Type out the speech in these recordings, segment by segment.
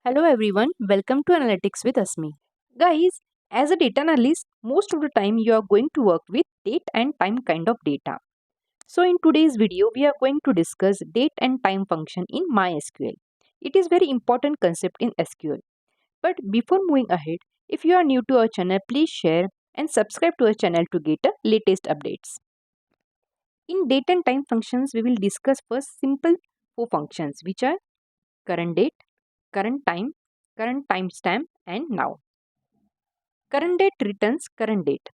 Hello everyone, welcome to Analytics with Asmi. Guys, as a data analyst, most of the time you are going to work with date and time kind of data. So in today's video, we are going to discuss date and time function in MySQL. It is very important concept in SQL. But before moving ahead, if you are new to our channel, please share and subscribe to our channel to get the latest updates. In date and time functions, we will discuss first simple four functions which are current date, current time, current timestamp and now. Current date returns current date,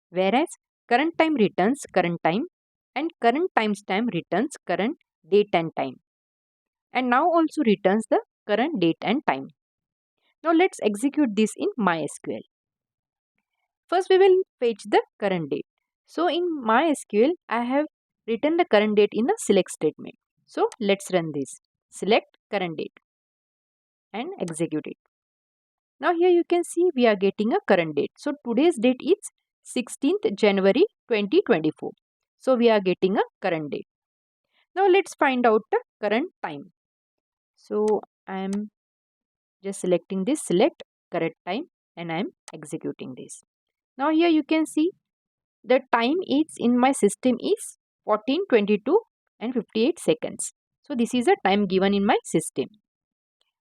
whereas current time returns current time and current timestamp returns current date and time. And now also returns the current date and time. Now let's execute this in MySQL. First we will fetch the current date. So in MySQL I have written the current date in a select statement. So let's run this. Select current date and execute it. Now here you can see we are getting a current date. So today's date is 16th January 2024. So we are getting a current date. Now let's find out the current time. So I am just selecting this select current time and I am executing this. Now here you can see the time is in my system is 14:22 and 58 seconds. So this is the time given in my system.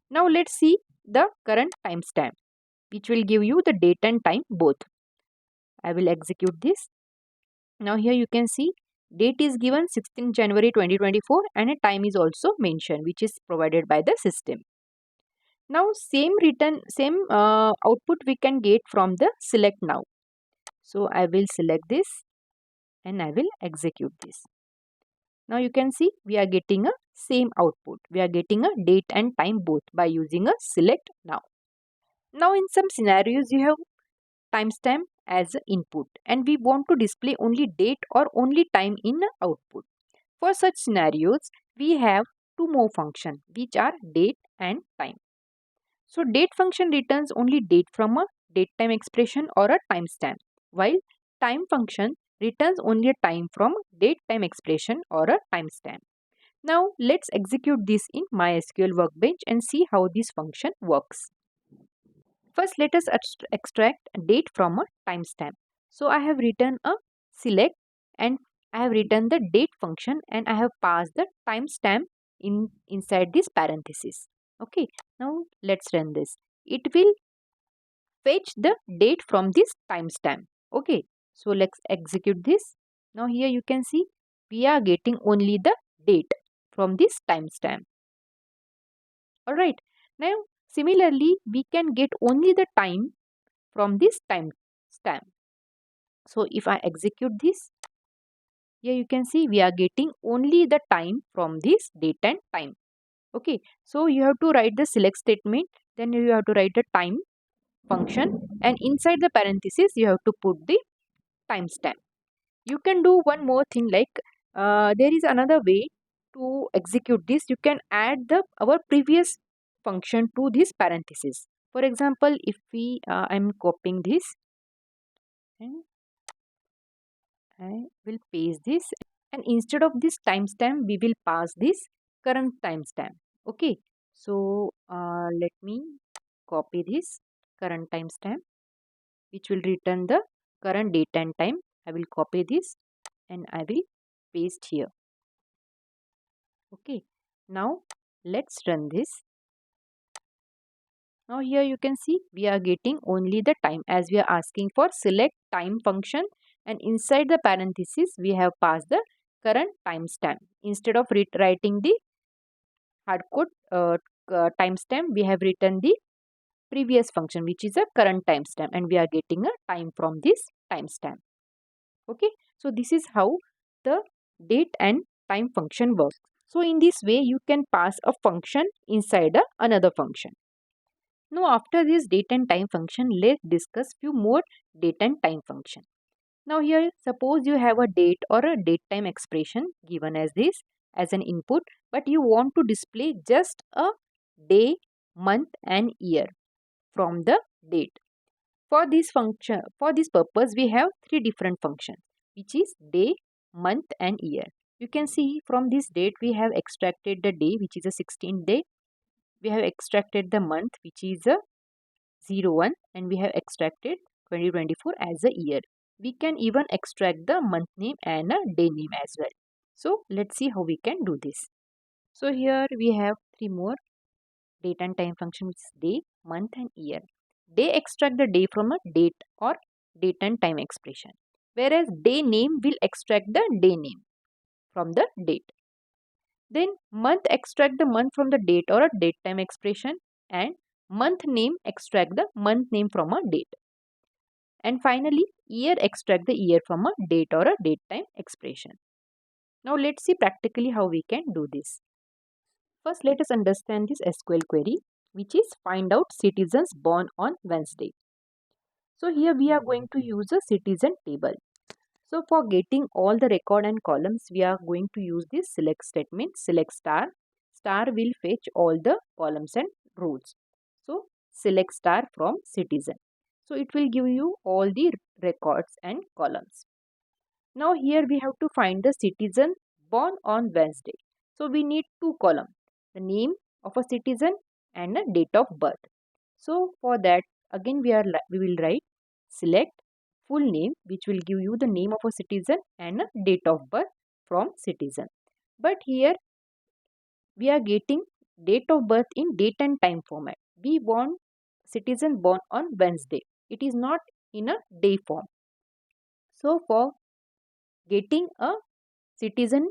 Now let's see the current timestamp, which will give you the date and time both. I will execute this. Now here you can see date is given 16 January 2024 and a time is also mentioned which is provided by the system. Now same output we can get from the select now. So I will select this and I will execute this. Now you can see we are getting a same output. We are getting a date and time both by using a select now. Now in some scenarios you have timestamp as a input and we want to display only date or only time in the output. For such scenarios, we have two more functions which are date and time. So date function returns only date from a date time expression or a timestamp, while time function returns only a time from date time expression or a timestamp. Now let's execute this in MySQL workbench and see how this function works. First, let us extract date from a timestamp. So I have written a select and I have written the date function and I have passed the timestamp inside this parenthesis. Okay, now let's run this. It will fetch the date from this timestamp. Okay, so let's execute this. Now here you can see we are getting only the date from this timestamp. Alright, now similarly we can get only the time from this timestamp. So if I execute this, here you can see we are getting only the time from this date and time. Okay, so you have to write the select statement, then you have to write the time function and inside the parenthesis you have to put the timestamp. You can do one more thing like there is another way to execute this. You can add the our previous function to this parenthesis. For example, if we I'm copying this and I will paste this and instead of this timestamp we will pass this current timestamp. Okay, so let me copy this current timestamp which will return the current date and time. I will copy this and I will paste here. Okay, now let's run this. Now here you can see we are getting only the time as we are asking for select time function and inside the parenthesis we have passed the current timestamp. Instead of writing the hardcode timestamp, we have written the previous function which is a current timestamp and we are getting a time from this timestamp. Okay, so this is how the date and time function works. So in this way you can pass a function inside another function. Now after this date and time function, let's discuss few more date and time function. Now here suppose you have a date or a date time expression given as this as an input, but you want to display just a day, month and year from the date. For this function, for this purpose we have three different functions which is day, month and year. You can see from this date we have extracted the day which is a 16th day, we have extracted the month, which is a 01, and we have extracted 2024 as a year. We can even extract the month name and a day name as well. So let's see how we can do this. So here we have three more date and time function, which is day, month and year. Day extract the day from a date or date and time expression, whereas day name will extract the day name from the date. Then month extract the month from the date or a date time expression, and month name extract the month name from a date. And finally, year extract the year from a date or a date time expression. Now let's see practically how we can do this. First, let us understand this SQL query, which is find out citizens born on Wednesday. So here we are going to use a citizen table. So for getting all the record and columns, we are going to use this select statement, select star. Star will fetch all the columns and rows. So select star from citizen. So it will give you all the records and columns. Now here we have to find the citizen born on Wednesday. So we need two columns, the name of a citizen and a date of birth. So for that, again we will write select full name, which will give you the name of a citizen and a date of birth from citizen. But here we are getting date of birth in date and time format. We want citizen born on Wednesday. It is not in a day form. So for getting a citizen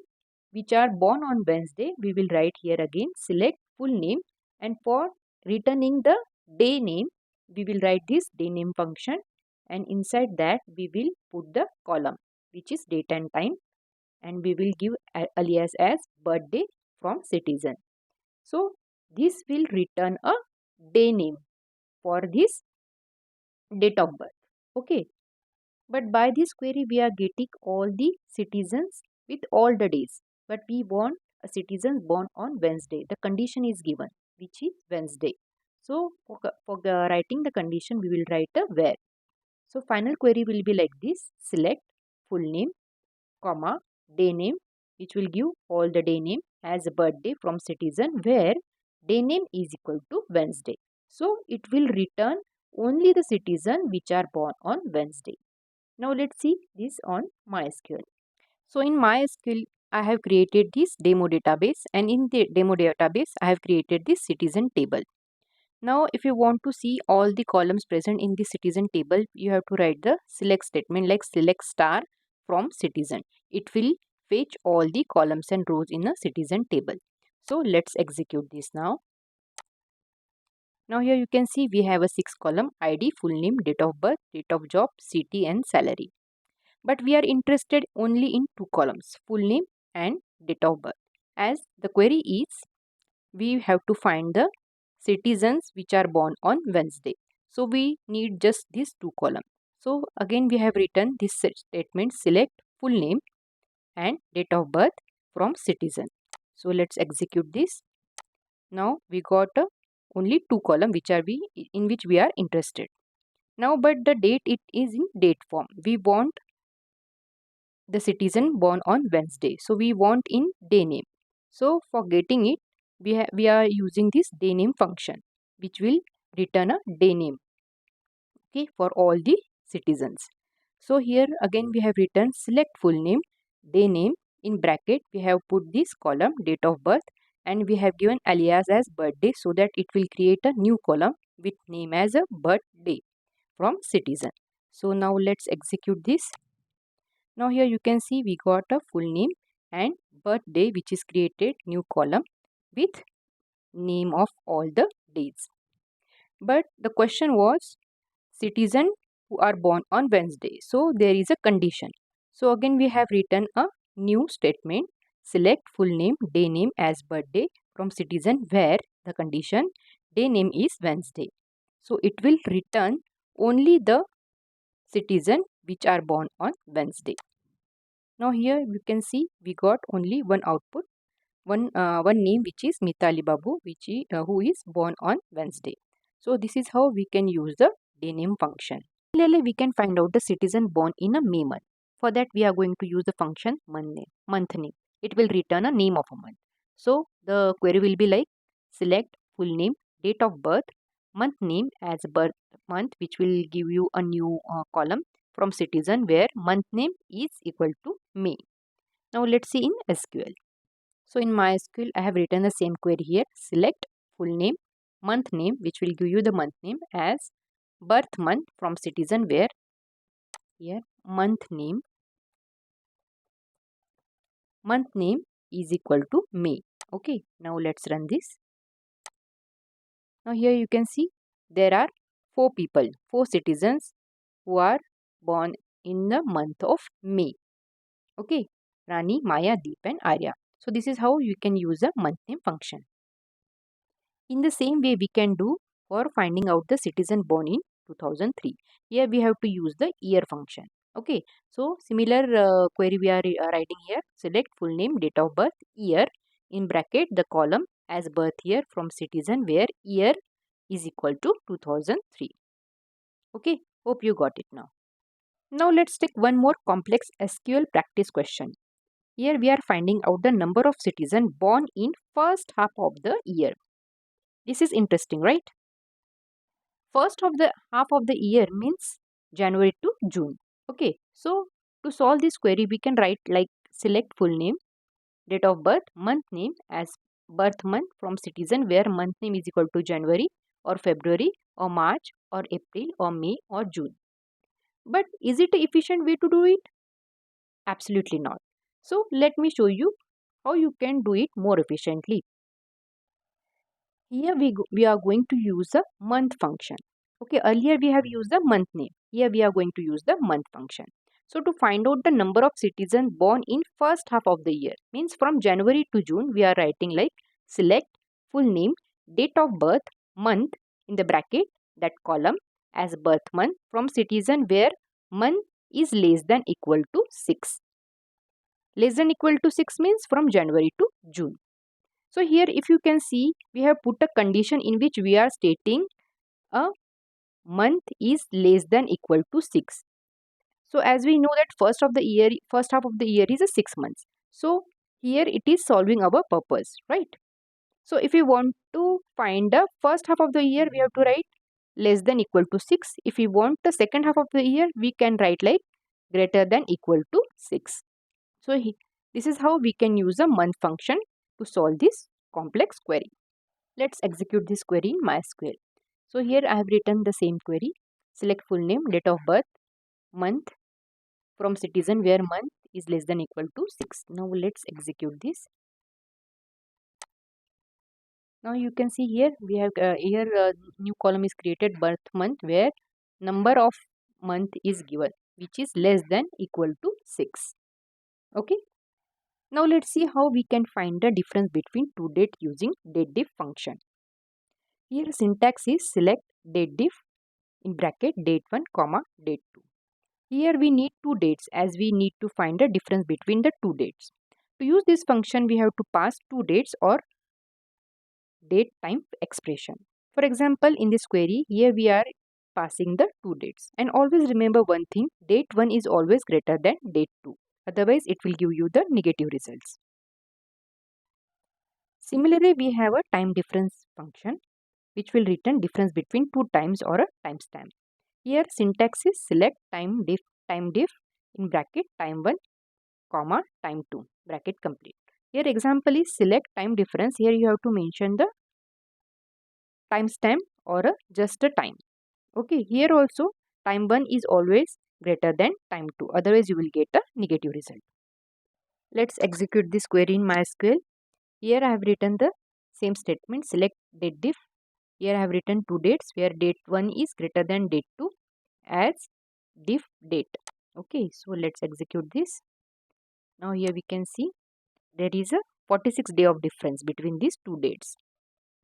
which are born on Wednesday, we will write here again select full name, and for returning the day name, we will write this day name function, and inside that we will put the column which is date and time, and we will give alias as birthday from citizen. So this will return a day name for this date of birth. Okay. But by this query, we are getting all the citizens with all the days. But we want a citizen born on Wednesday. The condition is given, which is Wednesday. So for writing the condition, we will write a where. So final query will be like this: select full name, comma, day name, which will give all the day name as a birthday from citizen, where day name is equal to Wednesday. So it will return only the citizen which are born on Wednesday. Now let's see this on MySQL. So in MySQL, I have created this demo database, and in the demo database, I have created this citizen table. Now if you want to see all the columns present in the citizen table, you have to write the select statement like select star from citizen. It will fetch all the columns and rows in a citizen table. So let's execute this now. Now here you can see we have a 6 column: ID, full name, date of birth, date of job, city and salary. But we are interested only in two columns, full name and date of birth. As the query is, we have to find the citizens which are born on Wednesday. So we need just these two columns. So again we have written this statement: select full name and date of birth from citizen. So let's execute this. Now we got only two columns in which we are interested. Now but the date, it is in date form. We want the citizen born on Wednesday. So we want in day name. So for getting it, we are using this day name function, which will return a day name, okay, for all the citizens. So here again we have written select full name, day name, in bracket we have put this column date of birth, and we have given alias as birthday, so that it will create a new column with name as a birthday from citizen. So now let's execute this. Now here you can see we got a full name and birthday, which is created new column with name of all the days. But the question was citizen who are born on Wednesday. So there is a condition. So again we have written a new statement: select full name, day name as birthday from citizen, where the condition day name is Wednesday. So it will return only the citizen which are born on Wednesday. Now here you can see we got only one output, one name, which is Mitali Babu, who is born on Wednesday. So this is how we can use the day name function. Similarly, we can find out the citizen born in a May month. For that we are going to use the function month name. It will return a name of a month. So the query will be like select full name, date of birth, month name as birth month, which will give you a new column from citizen where month name is equal to May. Now let's see in SQL. So in MySQL, I have written the same query here. Select full name, month name, which will give you the month name as birth month from citizen where here month name is equal to May. Okay, now let's run this. Now here you can see there are 4 people, 4 citizens who are born in the month of May. Okay, Rani, Maya, Deep and Arya. So this is how you can use a month name function. In the same way we can do for finding out the citizen born in 2003. Here we have to use the year function. Okay, so similar query we are writing here. Select full name, date of birth, year, in bracket the column as birth year from citizen where year is equal to 2003. Okay, hope you got it now. Now let's take one more complex SQL practice question. Here we are finding out the number of citizens born in first half of the year. This is interesting, right? First of the half of the year means January to June. Okay, so to solve this query we can write like select full name, date of birth, month name as birth month from citizen where month name is equal to January or February or March or April or May or June. But is it an efficient way to do it? Absolutely not. So let me show you how you can do it more efficiently. Here we are going to use the month function. Okay, earlier we have used the month name. Here we are going to use the month function. So to find out the number of citizens born in first half of the year, means from January to June, we are writing like select full name, date of birth, month in the bracket, that column as birth month from citizen where month is less than equal to 6. Less than equal to 6 means from January to June. So here if you can see, we have put a condition in which we are stating a month is less than equal to 6. So as we know that first half of the year is a 6 months. So here it is solving our purpose, right? So if we want to find the first half of the year, we have to write less than equal to 6. If we want the second half of the year, we can write like greater than equal to 6. So this is how we can use a month function to solve this complex query. Let's execute this query in MySQL. So here I have written the same query. Select full name, date of birth, month from citizen where month is less than equal to 6. Now let's execute this. Now you can see here we have new column is created, birth month, where number of month is given which is less than equal to 6. Okay. Now let's see how we can find the difference between two dates using Datediff function. Here syntax is select Datediff in bracket date 1 comma date 2. Here we need two dates as we need to find the difference between the two dates. To use this function we have to pass two dates or date time expression. For example, in this query here we are passing the two dates, and always remember one thing, date 1 is always greater than date 2, otherwise it will give you the negative results. Similarly, we have a time difference function which will return difference between two times or a timestamp. Here syntax is select time diff in bracket time 1 comma time 2 bracket complete. Here example is select time difference. Here you have to mention the timestamp or just a time. Okay, here also time 1 is always greater than time 2, otherwise you will get a negative result. Let's execute this query in MySQL. Here I have written the same statement, select date diff. Here I have written two dates where date 1 is greater than date 2 as diff date. Okay, so let's execute this. Now here we can see there is a 46 day of difference between these two dates.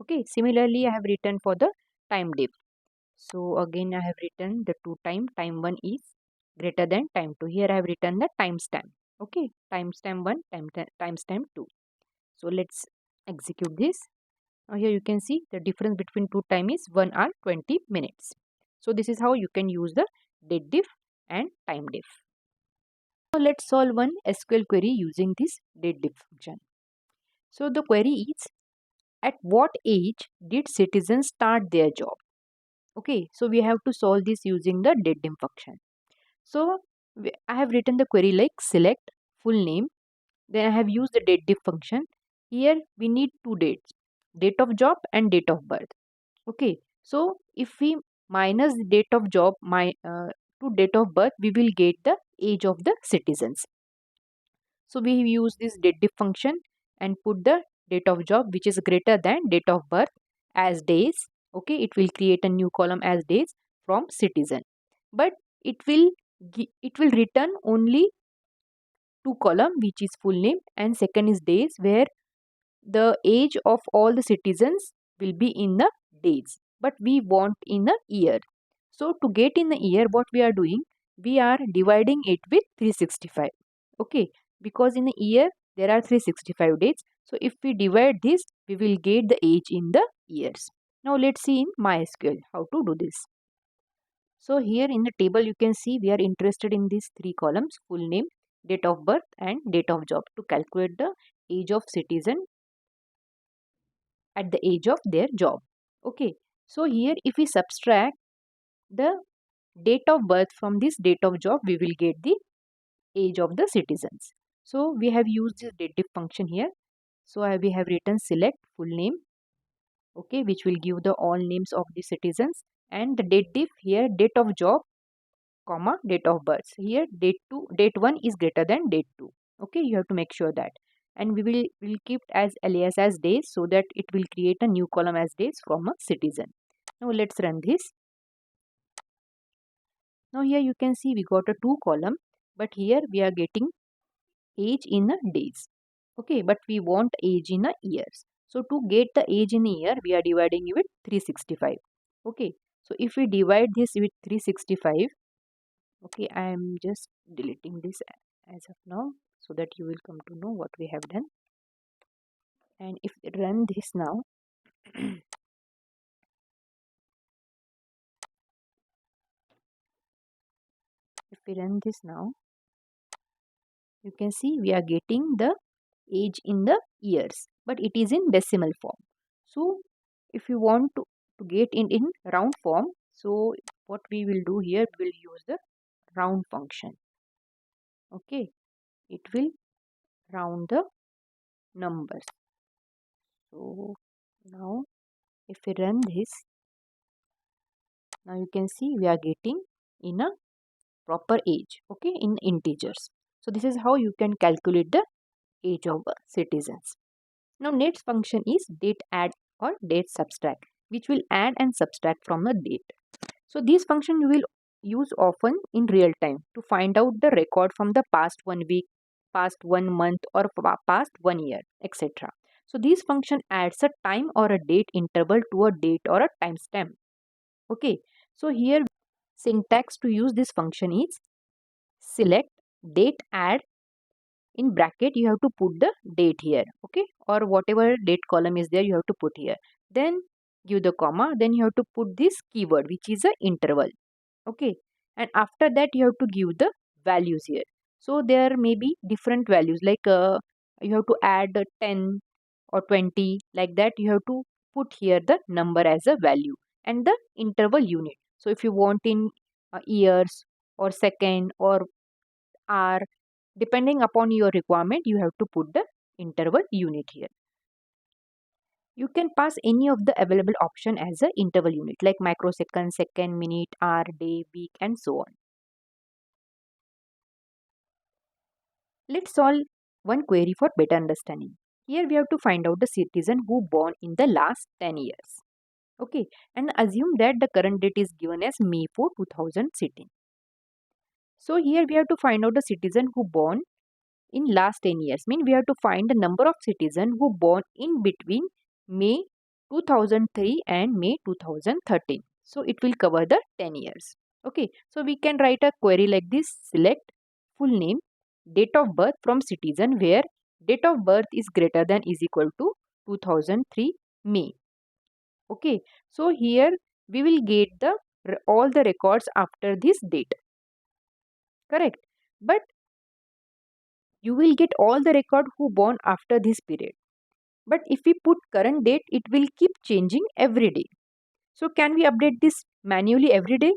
Okay, similarly I have written for the time diff. So again I have written the time 1 is greater than time 2. Here I have written the timestamp. Okay, timestamp 1, timestamp 2. So let's execute this. Now here you can see the difference between two time is 1 hour 20 minutes. So this is how you can use the date diff and time diff. Now let's solve one SQL query using this Datediff function. So the query is at what age did citizens start their job? Okay, so we have to solve this using the datem function. So I have written the query like select full name, then I have used the dateDiff function. Here we need two dates, date of job and date of birth. Okay, so if we minus the date of job to date of birth, we will get the age of the citizens. So we use this dateDiff function and put the date of job which is greater than date of birth as days. Okay, it will create a new column as days from citizen, but it will it will return only two column which is full name and second is days, where the age of all the citizens will be in the days, but we want in a year. So to get in the year, what we are doing, we are dividing it with 365. Okay, because in a year there are 365 days, so if we divide this, we will get the age in the years. Now let's see in MySQL how to do this. So here in the table you can see we are interested in these three columns, full name, date of birth and date of job, to calculate the age of citizen at the age of their job. Okay, so here if we subtract the date of birth from this date of job, we will get the age of the citizens. So we have used this dateDiff function here. So we have written select full name, okay, which will give the all names of the citizens, and the dateDiff here, date of job comma date of birth. So here date 1 is greater than date 2. Okay, you have to make sure that, and will keep as alias as days, so that it will create a new column as days from a citizen. Now let's run this. Now here you can see we got a two column, but here we are getting age in a days. Okay, but we want age in a years. So to get the age in a year, we are dividing it with 365. Okay, so if we divide this with 365, okay, I am just deleting this as of now so that you will come to know what we have done. And if we run this now, if we run this now, you can see we are getting the age in the years, but it is in decimal form. So if you want to get in round form, so what we will do here, we will use the round function. Okay, it will round the numbers. So now if we run this, now you can see we are getting in a proper age, okay, in integers. So this is how you can calculate the age of citizens. Now next function is date add or date subtract, which will add and subtract from the date. So this function you will use often in real time to find out the record from the past 1 week, past 1 month, or past 1 year, etc. So this function adds a time or a date interval to a date or a timestamp. Okay, so here syntax to use this function is select date add, in bracket you have to put the date here, okay, or whatever date column is there you have to put here, then give the comma, then you have to put this keyword which is a interval. Okay, and after that you have to give the values here. So there may be different values, like you have to add 10 or 20, like that you have to put here the number as a value and the interval unit. So if you want in years or second or hour, depending upon your requirement, you have to put the interval unit here. You can pass any of the available option as a interval unit, like microsecond, second, minute, hour, day, week, and so on. Let's solve one query for better understanding. Here we have to find out the citizen who born in the last 10 years. Okay, and assume that the current date is given as May 4, 2016. So here we have to find out the citizen who born in last 10 years. Mean we have to find the number of citizens who born in between May 2003 and May 2013. So it will cover the 10 years. Okay, so we can write a query like this: select full name, date of birth from citizen where date of birth is greater than is equal to 2003 May. Okay, so here we will get the all the records after this date, correct, but you will get all the record who born after this period. But if we put current date, it will keep changing every day. So can we update this manually every day?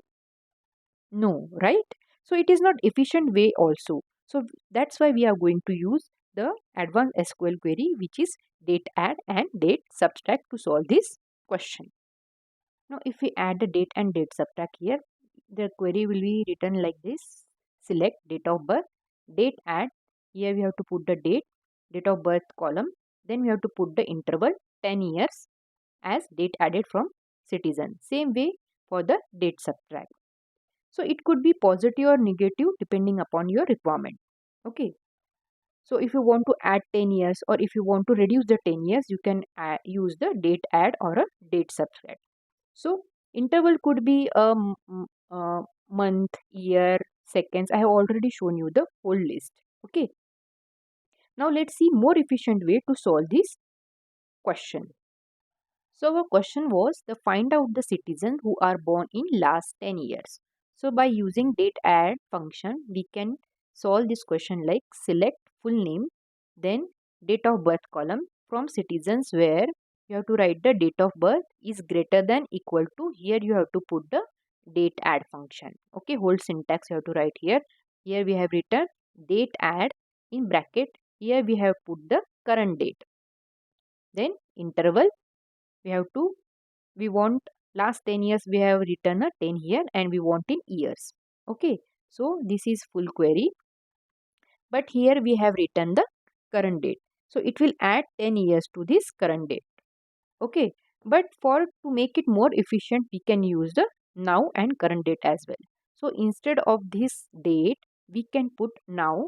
No, right? So it is not efficient way also. So that's why we are going to use the advanced SQL query, which is date add and date subtract, to solve this question. Now if we add the date and date subtract here, the query will be written like this. Select date of birth, date add. Here we have to put the date of birth column. Then we have to put the interval 10 years as date added from citizen. Same way for the date subtract. So it could be positive or negative depending upon your requirement. Okay. So if you want to add 10 years or if you want to reduce the 10 years, you can use the date add or a date subtract. So interval could be a month, year, seconds. I have already shown you the whole list. Okay. Now let's see more efficient way to solve this question. So our question was the find out the citizens who are born in last 10 years. So by using date add function, we can solve this question like select full name, then date of birth column from citizens where you have to write the date of birth is greater than equal to, here you have to put the date add function. Okay, whole syntax you have to write here. Here we have written date add in bracket. Here we have put the current date. Then interval we want last 10 years, we have written a 10 here and we want in years. Okay, so this is full query, but here we have written the current date, so it will add 10 years to this current date. Okay, but for to make it more efficient, we can use the now and current date as well. So instead of this date, we can put now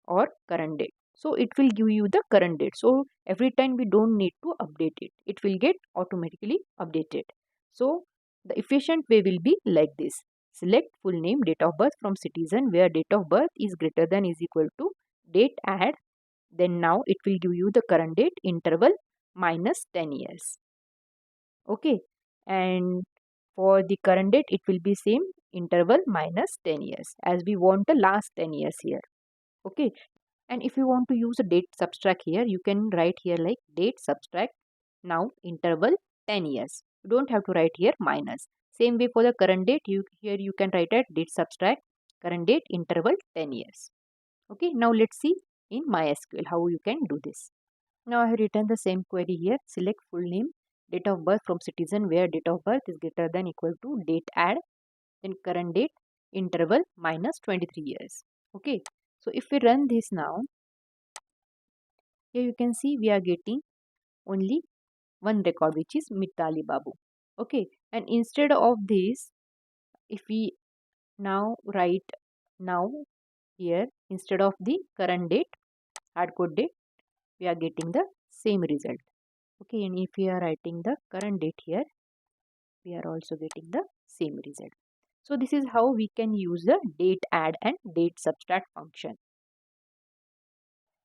or current date. So it will give you the current date. So every time we don't need to update it. It will get automatically updated. So the efficient way will be like this. Select full name, date of birth from citizen where date of birth is greater than is equal to date add. Then now it will give you the current date interval minus 10 years. Okay. And for the current date, it will be same interval minus 10 years as we want the last 10 years here. Okay. And if you want to use a date subtract here, you can write here like date subtract now interval 10 years. You don't have to write here minus. Same way for the current date, here you can write at date subtract current date interval 10 years. Okay, now let's see in MySQL how you can do this. Now I have written the same query here. Select full name, date of birth from citizen where date of birth is greater than equal to date add, then current date interval minus 23 years. Okay, so if we run this now, here you can see we are getting only one record, which is Mitali Babu. Okay, and instead of this, if we now write now here, instead of the current date, hardcode date, we are getting the same result. Okay, and if we are writing the current date here, we are also getting the same result. So this is how we can use the date add and date subtract function.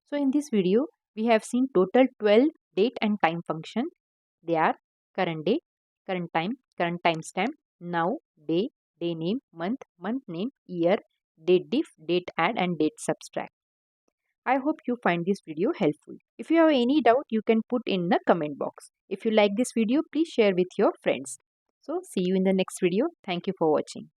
So in this video, we have seen total 12 date and time function. They are current date, current time, current timestamp, now, day, day name, month name, year, date diff, date add and date subtract. I hope you find this video helpful. If you have any doubt, you can put in the comment box. If you like this video, please share with your friends. So see you in the next video. Thank you for watching.